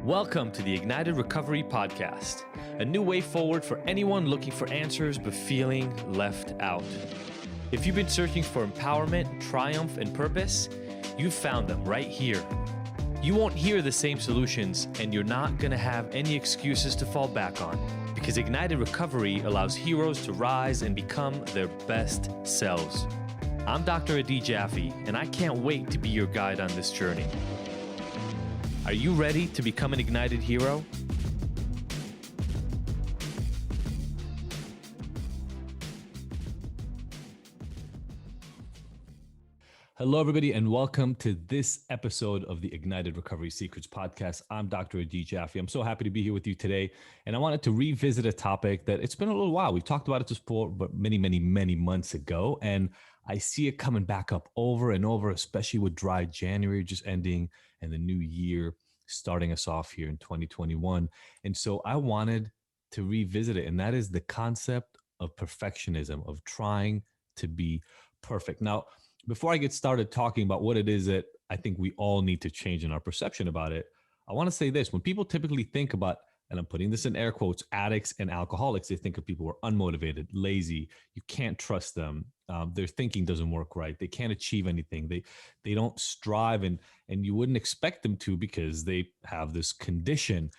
Welcome to the Ignited Recovery Podcast, a new way forward for anyone looking for answers but feeling left out. If you've been searching for empowerment, triumph, and purpose, you've found them right here. You won't hear the same solutions, and you're not going to have any excuses to fall back on, because Ignited Recovery allows heroes to rise and become their best selves. I'm Dr. Adi Jaffe, and I can't wait to be your guide on this journey. Are you ready to become an ignited hero? Hello, everybody, and welcome to this episode of the Ignited Recovery Secrets podcast. I'm Dr. Adi Jaffe. I'm so happy to be here with you today, and I wanted to revisit a topic that it's been a little while. We've talked about it before, but many months ago, and I see it coming back up over and over, especially with dry January just ending and the new year starting us off here in 2021. And so I wanted to revisit it, and that is the concept of perfectionism, of trying to be perfect. Now, before I get started talking about what it is that I think we all need to change in our perception about it, I want to say this. When people typically think about, and I'm putting this in air quotes, addicts and alcoholics, they think of people who are unmotivated, lazy. You can't trust them. Their thinking doesn't work right. They can't achieve anything. They don't strive, and you wouldn't expect them to because they have this condition.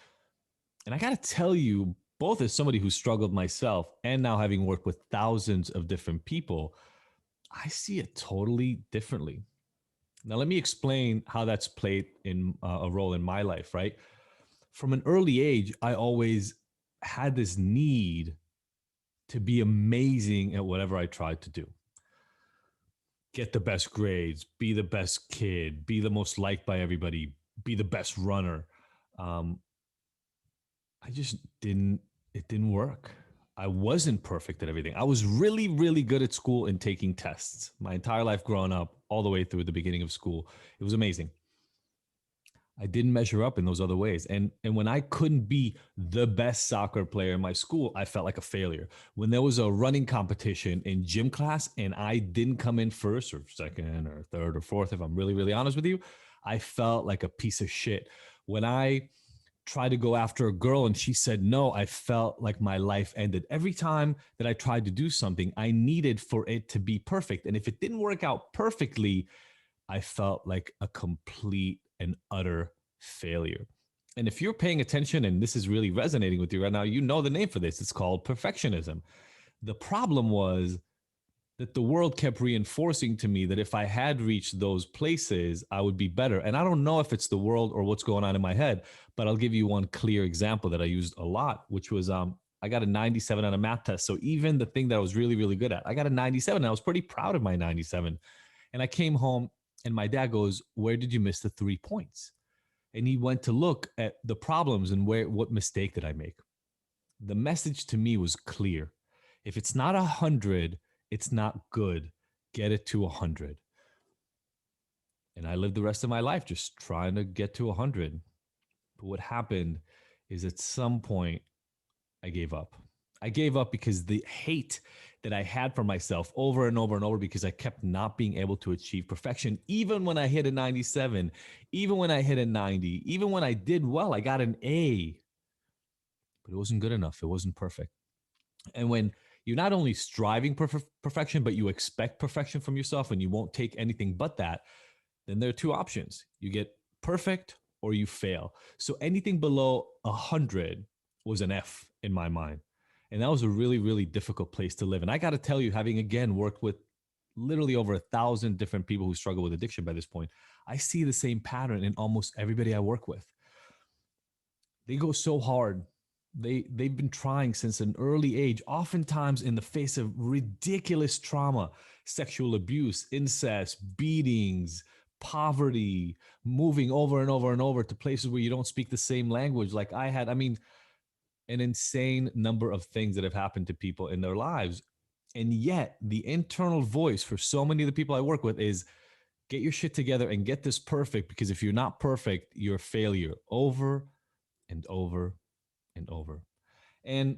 And I got to tell you, both as somebody who struggled myself and now having worked with thousands of different people, I see it totally differently. Now, let me explain how that's played in a role in my life, right? From an early age, I always had this need to be amazing at whatever I tried to do. Get the best grades, be the best kid, be the most liked by everybody, be the best runner. It didn't work. I wasn't perfect at everything. I was really good at school and taking tests my entire life growing up, all the way through the beginning of school. It was amazing. I didn't measure up in those other ways. And when I couldn't be the best soccer player in my school, I felt like a failure. When there was a running competition in gym class and I didn't come in first or second or third or fourth, if I'm really honest with you, I felt like a piece of shit. When I tried to go after a girl and she said no, I felt like my life ended. Every time that I tried to do something, I needed for it to be perfect. And if it didn't work out perfectly, I felt like a complete and utter failure. And if you're paying attention and this is really resonating with you right now, you know the name for this. It's called perfectionism. The problem was that the world kept reinforcing to me that if I had reached those places, I would be better. And I don't know if it's the world or what's going on in my head, but I'll give you one clear example that I used a lot, which was I got a 97 on a math test. So even the thing that I was really good at, I got a 97. And I was pretty proud of my 97. And I came home and my dad goes, "Where did you miss the 3 points?" And he went to look at the problems and what mistake did I make. The message to me was clear. If it's not 100, it's not good. Get it to 100. And I lived the rest of my life just trying to get to 100. But what happened is at some point, I gave up. I gave up because the hate that I had for myself over and over because I kept not being able to achieve perfection. Even when I hit a 97, even when I hit a 90, even when I did well, I got an A. But it wasn't good enough. It wasn't perfect. And when you're not only striving for perfection, but you expect perfection from yourself and you won't take anything but that, then there are two options. You get perfect or you fail. So anything below 100 was an F in my mind. And that was a really difficult place to live. And I got to tell you, having again worked with literally over 1,000 different people who struggle with addiction by this point, I see the same pattern in almost everybody I work with. They go so hard. They've been trying since an early age, oftentimes in the face of ridiculous trauma, sexual abuse, incest, beatings, poverty, moving over and over to places where you don't speak the same language like I had. I mean, an insane number of things that have happened to people in their lives. And yet the internal voice for so many of the people I work with is get your shit together and get this perfect, because if you're not perfect, you're a failure over and over. And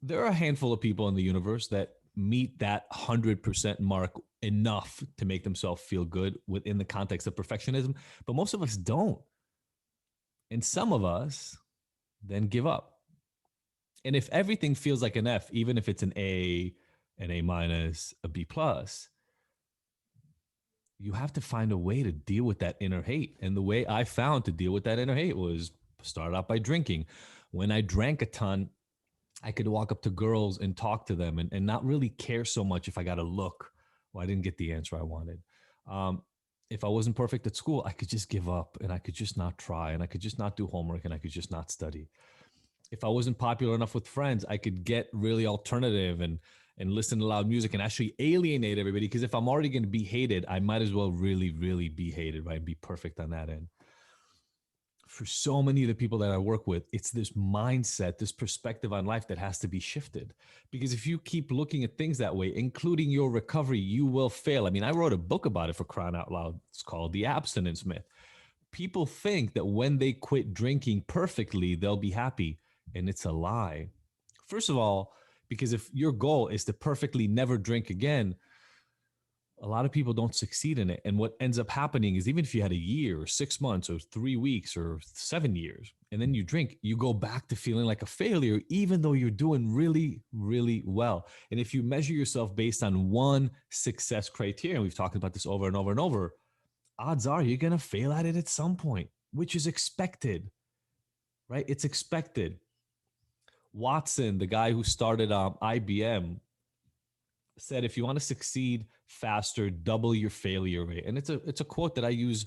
there are a handful of people in the universe that meet that 100% mark enough to make themselves feel good within the context of perfectionism, but most of us don't. And some of us then give up. And if everything feels like an F, even if it's an A minus, a B plus, you have to find a way to deal with that inner hate. And the way I found to deal with that inner hate was start out by drinking. When I drank a ton, I could walk up to girls and talk to them and not really care so much if I got a look or I didn't get the answer I wanted. Um, if I wasn't perfect at school, I could just give up and I could just not try and I could just not do homework and I could just not study. If I wasn't popular enough with friends, I could get really alternative and listen to loud music and actually alienate everybody. Because if I'm already going to be hated, I might as well really, really be hated, right? Be perfect on that end. For so many of the people that I work with, it's this mindset, this perspective on life that has to be shifted. Because if you keep looking at things that way, including your recovery, you will fail. I mean, I wrote a book about it, for crying out loud. It's called The Abstinence Myth. People think that when they quit drinking perfectly, they'll be happy. And it's a lie. First of all, because if your goal is to perfectly never drink again, a lot of people don't succeed in it. And what ends up happening is even if you had a year or 6 months or 3 weeks or 7 years, and then you drink, you go back to feeling like a failure, even though you're doing really, really well. And if you measure yourself based on one success criterion, we've talked about this over and over and over, odds are you're going to fail at it at some point, which is expected, right? It's expected. Watson, the guy who started IBM, said if you want to succeed faster, double your failure rate. And it's a quote that I use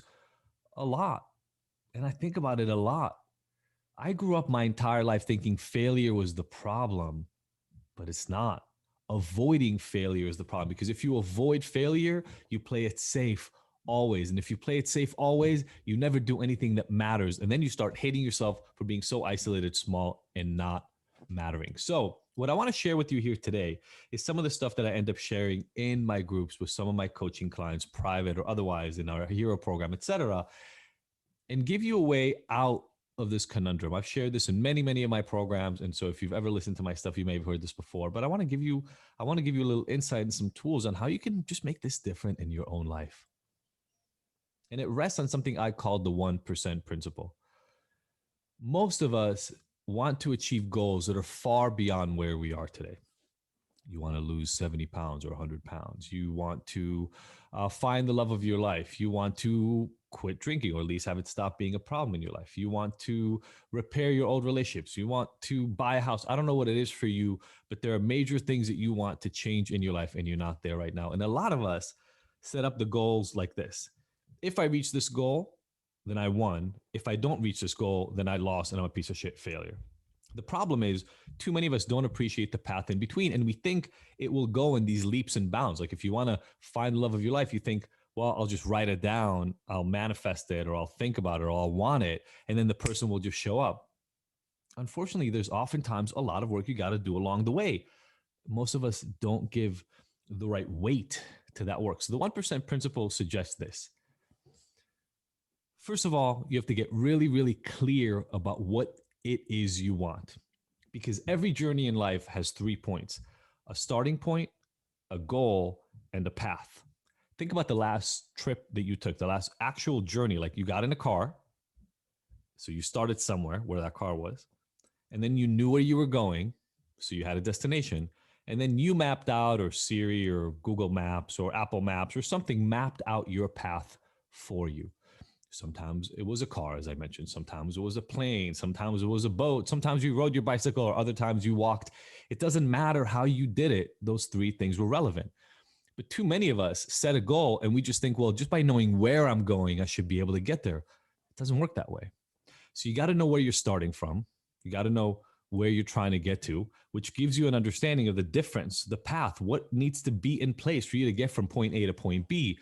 a lot. And I think about it a lot. I grew up my entire life thinking failure was the problem, but it's not. Avoiding failure is the problem because if you avoid failure, you play it safe always. And if you play it safe always, you never do anything that matters. And then you start hating yourself for being so isolated, small, and not mattering. So, what I want to share with you here today is some of the stuff that I end up sharing in my groups with some of my coaching clients, private or otherwise, in our hero program, etc., and give you a way out of this conundrum. I've shared this in many, many of my programs. And so if you've ever listened to my stuff, you may have heard this before, but I want to give you a little insight and some tools on how you can just make this different in your own life. And it rests on something I call the 1% principle. Most of us want to achieve goals that are far beyond where we are today. You want to lose 70 pounds or 100 pounds. You want to find the love of your life. You want to quit drinking or at least have it stop being a problem in your life. You want to repair your old relationships. You want to buy a house. I don't know what it is for you, but there are major things that you want to change in your life and you're not there right now. And a lot of us set up the goals like this. If I reach this goal, then I won. If I don't reach this goal, then I lost and I'm a piece of shit failure. The problem is too many of us don't appreciate the path in between. And we think it will go in these leaps and bounds. Like if you want to find the love of your life, you think, well, I'll just write it down. I'll manifest it or I'll think about it or I'll want it. And then the person will just show up. Unfortunately, there's oftentimes a lot of work you got to do along the way. Most of us don't give the right weight to that work. So the 1% principle suggests this. First of all, you have to get really, really clear about what it is you want. Because every journey in life has 3 points: a starting point, a goal, and a path. Think about the last trip that you took, the last actual journey. Like you got in a car. So you started somewhere where that car was. And then you knew where you were going. So you had a destination. And then you mapped out, or Siri or Google Maps or Apple Maps or something mapped out your path for you. Sometimes it was a car, as I mentioned. Sometimes it was a plane. Sometimes it was a boat. Sometimes you rode your bicycle, or other times you walked. It doesn't matter how you did it. Those 3 things were relevant. But too many of us set a goal and we just think, well, just by knowing where I'm going, I should be able to get there. It doesn't work that way. So you got to know where you're starting from. You got to know where you're trying to get to, which gives you an understanding of the difference, the path, what needs to be in place for you to get from point A to point B.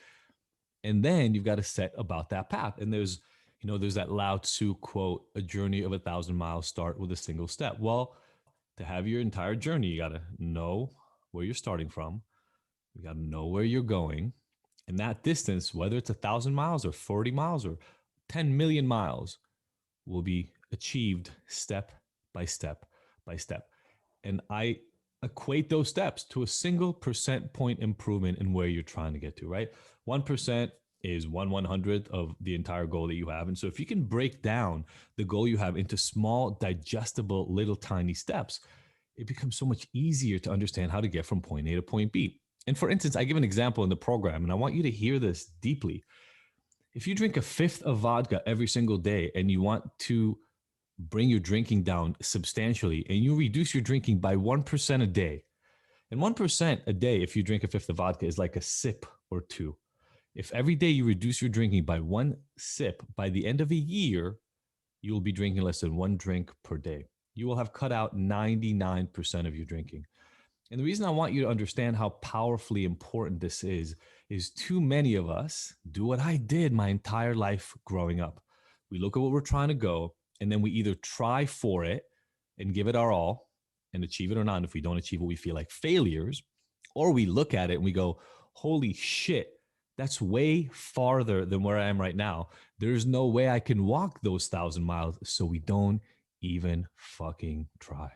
And then you've got to set about that path. And there's that Lao Tzu quote, a journey of 1,000 miles start with a single step. Well, to have your entire journey, you got to know where you're starting from. You got to know where you're going. And that distance, whether it's 1,000 miles or 40 miles or 10 million miles, will be achieved step by step by step. And I equate those steps to a single percent point improvement in where you're trying to get to, right? 1% is 1/100th of the entire goal that you have. And so if you can break down the goal you have into small, digestible, little tiny steps, it becomes so much easier to understand how to get from point A to point B. And for instance, I give an example in the program, and I want you to hear this deeply. If you drink a fifth of vodka every single day and you want to bring your drinking down substantially and you reduce your drinking by 1% a day, and 1% a day, if you drink a fifth of vodka, is like a sip or two. If every day you reduce your drinking by one sip, by the end of a year, you will be drinking less than one drink per day. You will have cut out 99% of your drinking. And the reason I want you to understand how powerfully important this is too many of us do what I did my entire life growing up. We look at what we're trying to go, and then we either try for it and give it our all and achieve it or not. And if we don't achieve it, we feel like failures, or we look at it and we go, holy shit, that's way farther than where I am right now. There's no way I can walk those 1,000 miles. So we don't even fucking try.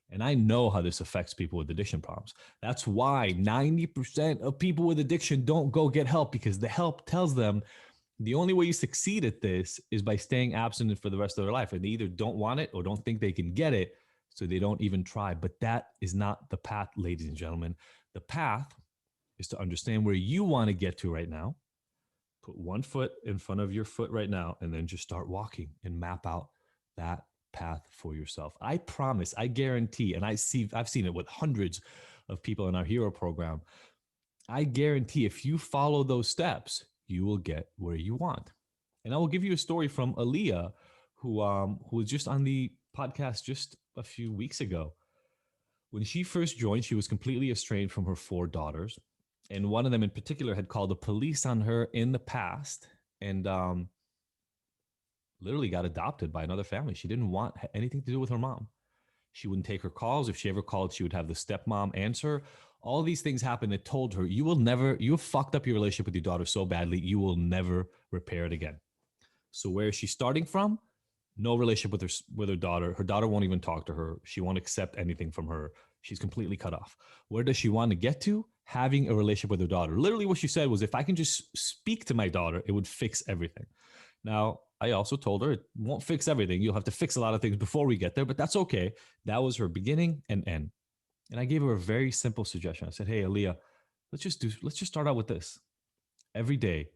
And I know how this affects people with addiction problems. That's why 90% of people with addiction don't go get help, because the help tells them the only way you succeed at this is by staying abstinent for the rest of their life. And they either don't want it or don't think they can get it, so they don't even try. But that is not the path, ladies and gentlemen. The path is to understand where you want to get to right now. Put one foot in front of your foot right now, and then just start walking and map out that path for yourself. I promise, I guarantee, and I've seen it with hundreds of people in our hero program. I guarantee if you follow those steps, you will get where you want. And I will give you a story from Aaliyah, who was just on the podcast just a few weeks ago. When she first joined, she was completely estranged from her 4 daughters. And one of them in particular had called the police on her in the past, and literally got adopted by another family. She didn't want anything to do with her mom. She wouldn't take her calls. If she ever called, she would have the stepmom answer. All these things happened that told her, you have fucked up your relationship with your daughter so badly, you will never repair it again. So where is she starting from? No relationship with her daughter. Her daughter won't even talk to her. She won't accept anything from her. She's completely cut off. Where does she want to get to? Having a relationship with her daughter. Literally what she said was, if I can just speak to my daughter, it would fix everything. Now, I also told her it won't fix everything. You'll have to fix a lot of things before we get there, but that's okay. That was her beginning and end. And I gave her a very simple suggestion. I said, hey, Aaliyah, let's just start out with this. Every day,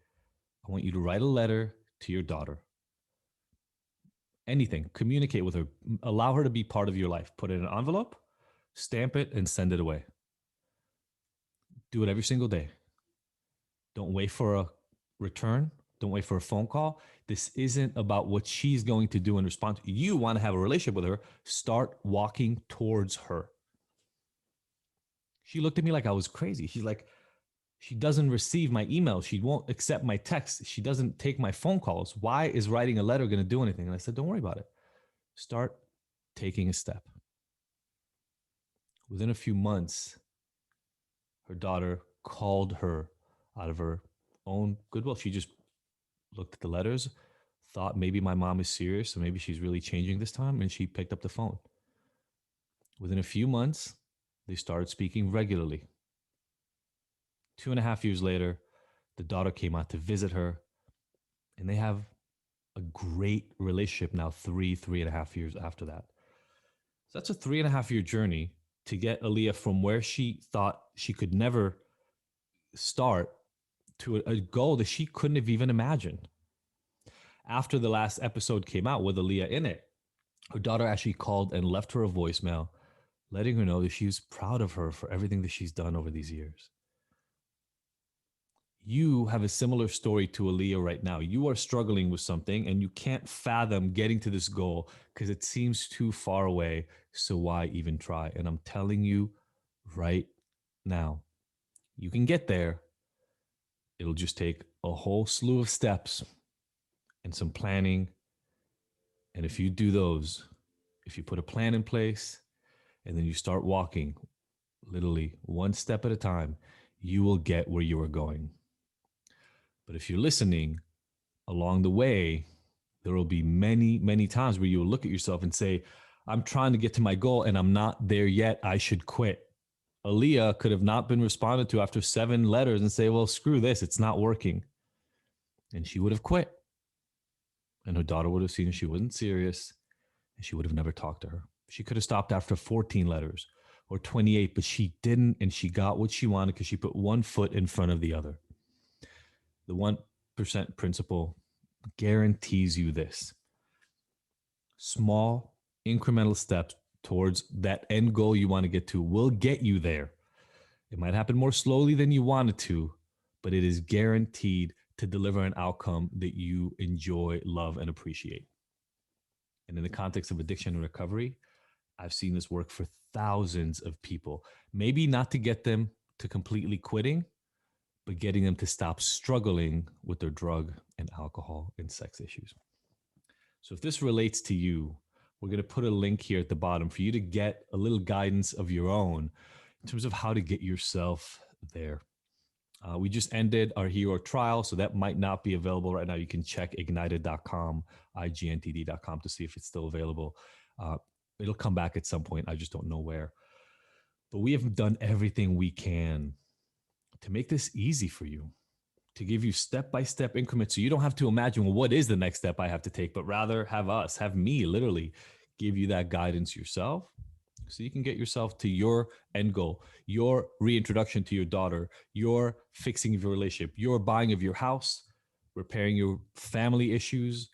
I want you to write a letter to your daughter. Anything, communicate with her, allow her to be part of your life. Put it in an envelope, stamp it, and send it away. Do it every single day. Don't wait for a return. Don't wait for a phone call. This isn't about what she's going to do in response. You want to have a relationship with her. Start walking towards her. She looked at me like I was crazy. She's like, she doesn't receive my emails. She won't accept my texts. She doesn't take my phone calls. Why is writing a letter going to do anything? And I said, don't worry about it. Start taking a step. Within a few months, her daughter called her out of her own goodwill. She just looked at the letters, thought maybe my mom is serious, so maybe she's really changing this time, and she picked up the phone. Within a few months, they started speaking regularly. 2.5 years later, the daughter came out to visit her, and they have a great relationship now, 3.5 years after that. So that's a 3.5 year journey to get Aaliyah from where she thought she could never start to a goal that she couldn't have even imagined. After the last episode came out with Aaliyah in it, her daughter actually called and left her a voicemail, letting her know that she's proud of her for everything that she's done over these years. You have a similar story to Aaliyah right now. You are struggling with something and you can't fathom getting to this goal because it seems too far away. So why even try? And I'm telling you right now, you can get there. It'll just take a whole slew of steps and some planning. And if you do those, if you put a plan in place and then you start walking, literally one step at a time, you will get where you are going. But if you're listening along the way, there will be many, many times where you will look at yourself and say, I'm trying to get to my goal and I'm not there yet. I should quit. Aaliyah could have not been responded to after 7 letters and say, well, screw this, it's not working. And she would have quit. And her daughter would have seen she wasn't serious, and she would have never talked to her. She could have stopped after 14 letters or 28, but she didn't, and she got what she wanted because she put one foot in front of the other. The 1% principle guarantees you this. Small, incremental steps towards that end goal you want to get to will get you there. It might happen more slowly than you wanted to, but it is guaranteed to deliver an outcome that you enjoy, love, and appreciate. And in the context of addiction and recovery, I've seen this work for thousands of people. Maybe not to get them to completely quitting, but getting them to stop struggling with their drug and alcohol and sex issues. So if this relates to you, we're going to put a link here at the bottom for you to get a little guidance of your own in terms of how to get yourself there. We just ended our hero trial, so that might not be available right now. You can check ignited.com, IGNTD.com to see if it's still available. It'll come back at some point. I just don't know where. But we have done everything we can to make this easy for you, to give you step-by-step increments so you don't have to imagine, well, what is the next step I have to take, but rather have me literally give you that guidance yourself so you can get yourself to your end goal, your reintroduction to your daughter, your fixing of your relationship, your buying of your house, repairing your family issues,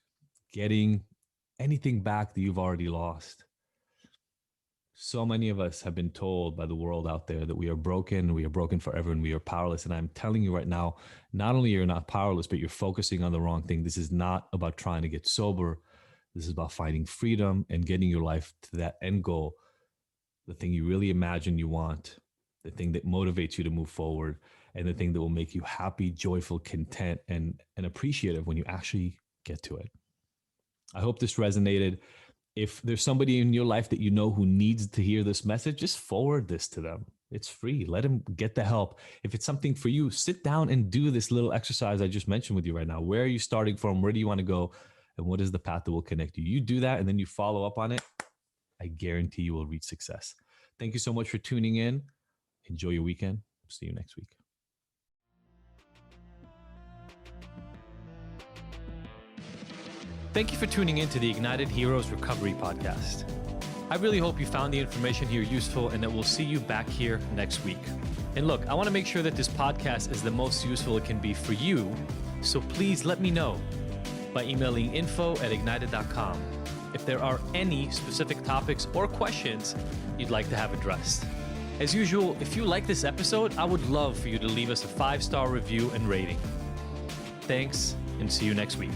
getting anything back that you've already lost. So many of us have been told by the world out there that we are broken forever, and we are powerless. And I'm telling you right now, not only you're not powerless, but you're focusing on the wrong thing. This is not about trying to get sober. This is about finding freedom and getting your life to that end goal, the thing you really imagine you want, the thing that motivates you to move forward, and the thing that will make you happy, joyful, content, and appreciative when you actually get to it. I hope this resonated. If there's somebody in your life that you know who needs to hear this message, just forward this to them. It's free. Let them get the help. If it's something for you, sit down and do this little exercise I just mentioned with you right now. Where are you starting from? Where do you want to go? And what is the path that will connect you? You do that, and then you follow up on it. I guarantee you will reach success. Thank you so much for tuning in. Enjoy your weekend. See you next week. Thank you for tuning in to the Ignited Heroes Recovery Podcast. I really hope you found the information here useful and that we'll see you back here next week. And look, I want to make sure that this podcast is the most useful it can be for you, so please let me know by emailing info@ignited.com if there are any specific topics or questions you'd like to have addressed. As usual, if you like this episode, I would love for you to leave us a 5-star review and rating. Thanks, and see you next week.